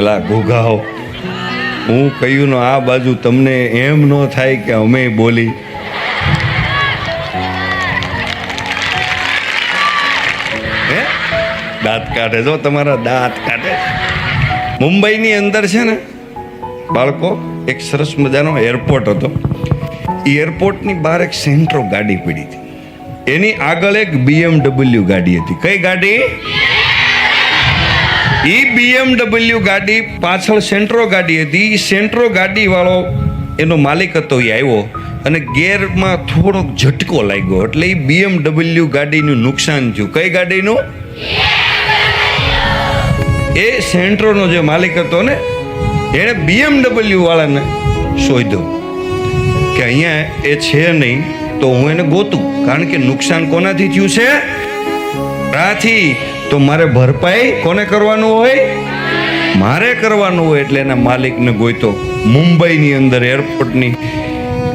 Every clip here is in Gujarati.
એલા ઘોઘાઓ, હું કહ્યું ને આ બાજુ તમને એમ ન થાય કે અમે બોલી. હે દાંત કાઢે, જો તમારા દાંત કાઢે. મુંબઈની અંદર છે ને બાળકો, એક સરસ મજાનો એરપોર્ટ હતો. એ એરપોર્ટની બહાર એક સેન્ટ્રો ગાડી પડી હતી. એની આગળ એક BMW ગાડી હતી. કઈ ગાડી? એ BMW ગાડી પાછળ સેન્ટ્રો ગાડી હતી. એ સેન્ટ્રો ગાડી વાળો એનો માલિક હતો. એ આવ્યો અને ગેરમાં થોડોક ઝટકો લાગ્યો એટલે એ BMW ગાડીનું નુકસાન થયું. કઈ ગાડીનું? એ સેન્ટ્રોનો જે માલિક હતો ને, એણે BMW વાળાને શોધ્યો કે અહીંયા એ છે નહીં તો હું એને ગોતું, કારણ કે નુકસાન કોનાથી થયું છે? રાથી. તો મારે ભરપાઈ કોને કરવાનું હોય? મારે કરવાનું હોય. એટલે એના માલિકને ગોઈતો મુંબઈની અંદર એરપોર્ટની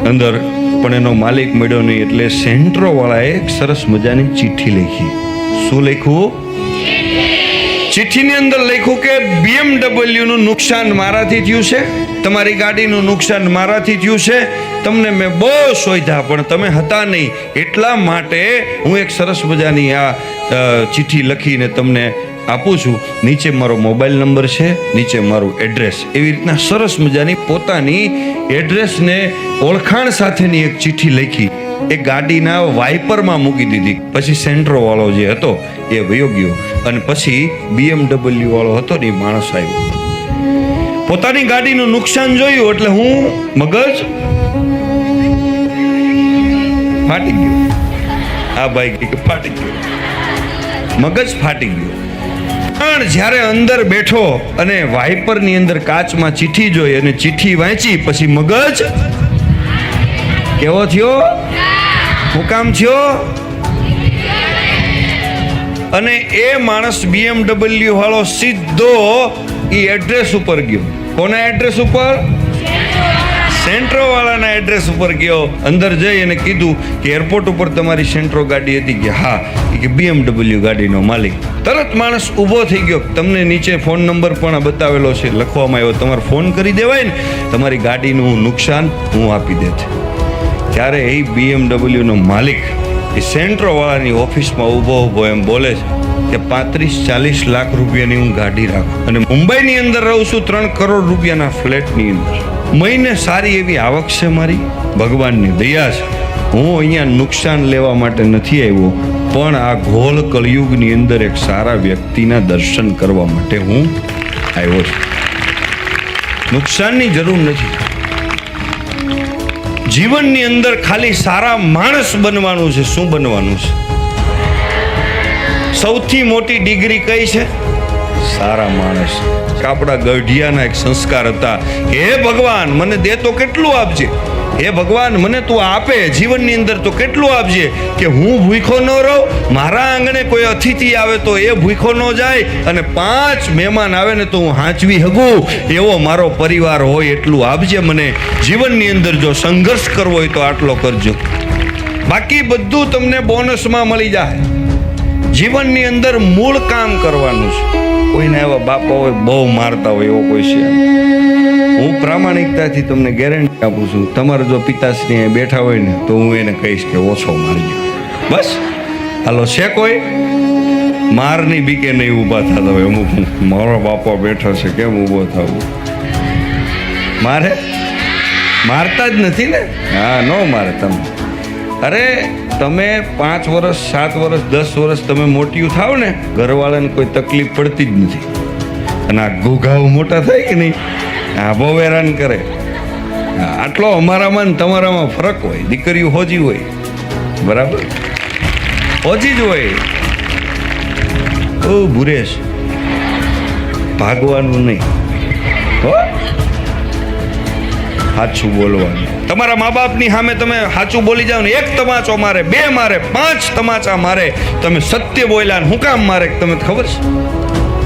અંદર, પણ એનો માલિક મળ્યો નહીં. એટલે સેન્ટ્રો વાળાએ એક સરસ મજાની ચિઠ્ઠી લખી. શું લખ્યું? ચિઠ્ઠીની અંદર લખ્યું કે BMW નું નુકસાન મારાથી થયું છે, તમારી ગાડીનું નુકસાન મારાથી થયું છે, તમને મેં બહુ શોધ્યા પણ તમે હતા નહીં, એટલા માટે હું એક સરસ મજાની આ ચિઠ્ઠી લખીને તમને આપું છું. નીચે મારો મોબાઈલ નંબર છે, નીચે મારું એડ્રેસ. એવી રીતના સરસ મજાની પોતાની એડ્રેસને ઓળખાણ સાથેની એક ચિઠ્ઠી લખી એ ગાડીના વાઇપરમાં મૂકી દીધી. પછી સેન્ટ્રો વાળો જે હતો એ વયો ગયો અને પછી BMW વાળો હતો ને એ માણસ આવ્યો. પોતાની ગાડીનું નુકસાન જોયું એટલે હું મગજ ફાટી ગયો. આ ભાઈ કે ફાટી ગયો, મગજ ફાટી ગયો. પણ જ્યારે અંદર બેઠો અને વાઇપરની અંદર કાચમાં ચિઠ્ઠી જોઈ અને ચિઠ્ઠી વાંચી પછી મગજ કેવો થયો? હું કામ થયો? અને એ માણસ BMW વાળો સીધો એ એડ્રેસ ઉપર ગયો. કોના એડ્રેસ ઉપર? સેન્ટ્રો વાળાના એડ્રેસ ઉપર ગયો. અંદર જઈ અને કીધું કે એરપોર્ટ ઉપર તમારી સેન્ટ્રો ગાડી હતી? કે હા. કે BMW ગાડીનો માલિક. તરત માણસ ઊભો થઈ ગયો. તમને નીચે ફોન નંબર પણ બતાવેલો છે, લખવામાં આવ્યો. તમારે ફોન કરી દેવાય ને, તમારી ગાડીનું નુકસાન હું આપી દેત. ત્યારે એ BMW નો માલિક એ સેન્ટ્રો વાળાની ઓફિસમાં ઊભો એમ બોલે છે કે 35-40 લાખ રૂપિયાની હું ગાડી રાખું અને મુંબઈની અંદર રહું છું 3 કરોડ રૂપિયાના ફ્લેટની અંદર. મહિને સારી એવી આવક છે મારી, ભગવાનની દયા છે. હું અહીંયા નુકસાન લેવા માટે નથી આવ્યો, પણ આ ઘોલ કળિયુગની અંદર એક સારા વ્યક્તિના દર્શન કરવા માટે હું આવ્યો છું. નુકસાનની જરૂર નથી. જીવનની અંદર ખાલી સારા માણસ બનવાનું છે. શું બનવાનું છે? સૌથી મોટી ડિગ્રી કઈ છે? સારા માણસ. આપણા ગઢિયાના એક સંસ્કાર હતા, હે ભગવાન મને દે તો કેટલું આપજે, હે ભગવાન મને તું આપે જીવનની અંદર તો કેટલું આપજે કે હું ભૂખો ન રહું, મારા આંગણે કોઈ અતિથિ આવે તો એ ભૂખો ન જાય, અને 5 મહેમાન આવે ને તો હું હાંચવી શકું એવો મારો પરિવાર હોય એટલું આપજે મને. જીવનની અંદર જો સંઘર્ષ કરવો હોય તો આટલો કરજો, બાકી બધું તમને બોનસમાં મળી જાય. જીવનની અંદર મૂળ કામ કરવાનું છે. કોઈને એવા બાપા હોય બહુ મારતા હોય એવો કોઈ છે? હું પ્રામાણિકતાથી તમને ગેરંટી આપું છું, તમારા જો પિતાશ્રી બેઠા હોય ને તો હું એને કહીશ કે ઓછો મારજો. બસ હાલો. છે કોઈ મારની બીકે નહીં ઊભા થતા હોય? અમુક મારો બાપા બેઠો છે કેમ ઊભો થવું? મારે મારતા જ નથી ને. હા, ન મારે તમે. અરે તમે 5 વર્ષ 7 વર્ષ 10 વર્ષ તમે મોટિયું થાવ ને, ઘરવાળાને કોઈ તકલીફ પડતી જ નથી. અને આ ઘોઘાઓ મોટા થાય કે નહીં, આ બહુ હેરાન કરે. આટલો અમારામાં ને તમારામાં ફરક હોય. દીકરીઓ હોજી હોય, બરાબર, હોજી જ હોય. ઓ ભુરેશ, ભાગવાનું નહીં હો, સાચું બોલવાનું. તમારા મા બાપની સામે તમે સાચું બોલી જાઓ ને, 1 તમાચો મારે, 2 મારે, 5 તમાચા મારે, તમે સત્ય બોલ્યા. શું કામ મારે? તમને ખબર છે?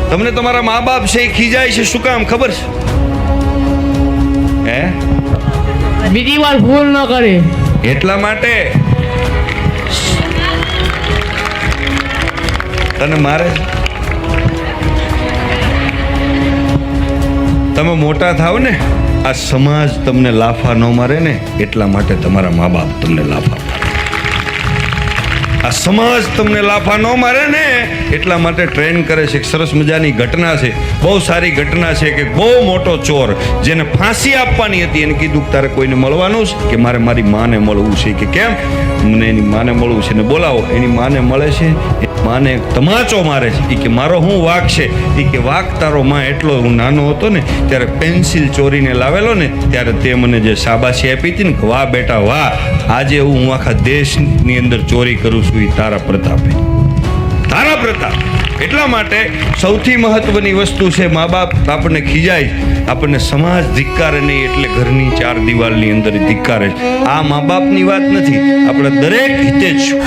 તમને તમારા મા બાપ છે એ ખીજાય છે શું કામ ખબર છે? હે? બીજી વાર ભૂલ ન કરે એટલા માટે. તને મારે તમે મોટા થાવ ને, આ સમાજ તમને લાફા ન મારે ને એટલા માટે તમારા મા બાપ તમને લાફા મારે. આ સમાજ તમને લાફા ન મારે ને એટલા માટે ટ્રેન કરે છે. એક સરસ મજાની ઘટના છે, બહુ સારી ઘટના છે કે બહુ મોટો ચોર જેને ફાંસી આપવાની હતી એને કીધું કે તારે કોઈને મળવાનું છે કે મારે મારી માને મળવું છે. કે કેમ? મને એની માને મળવું છે. ને બોલાવો. એની માને મળે છે. માને તમાચો મારે છે. એ કે મારો શું વાંક છે? એ કે વાંક તારો માં એટલો, હું નાનો હતો ને ત્યારે પેન્સિલ ચોરીને લાવેલો ને ત્યારે તે મને જે શાબાશી આપી હતી ને, વાહ બેટા વાહ, આજે હું આખા દેશની અંદર ચોરી કરું છું, એ તારા પ્રતાપે, તારા પ્રતાપ. એટલા માટે સૌથી મહત્વની વસ્તુ છે, મા બાપ આપણને ખીજાય, આપણને સમાજ ધિક્કારે નહીં એટલે ઘરની ચાર દિવાલની અંદર ધિક્કારે. આ મા બાપની વાત નથી, આપણે દરેક હિતે જ છું.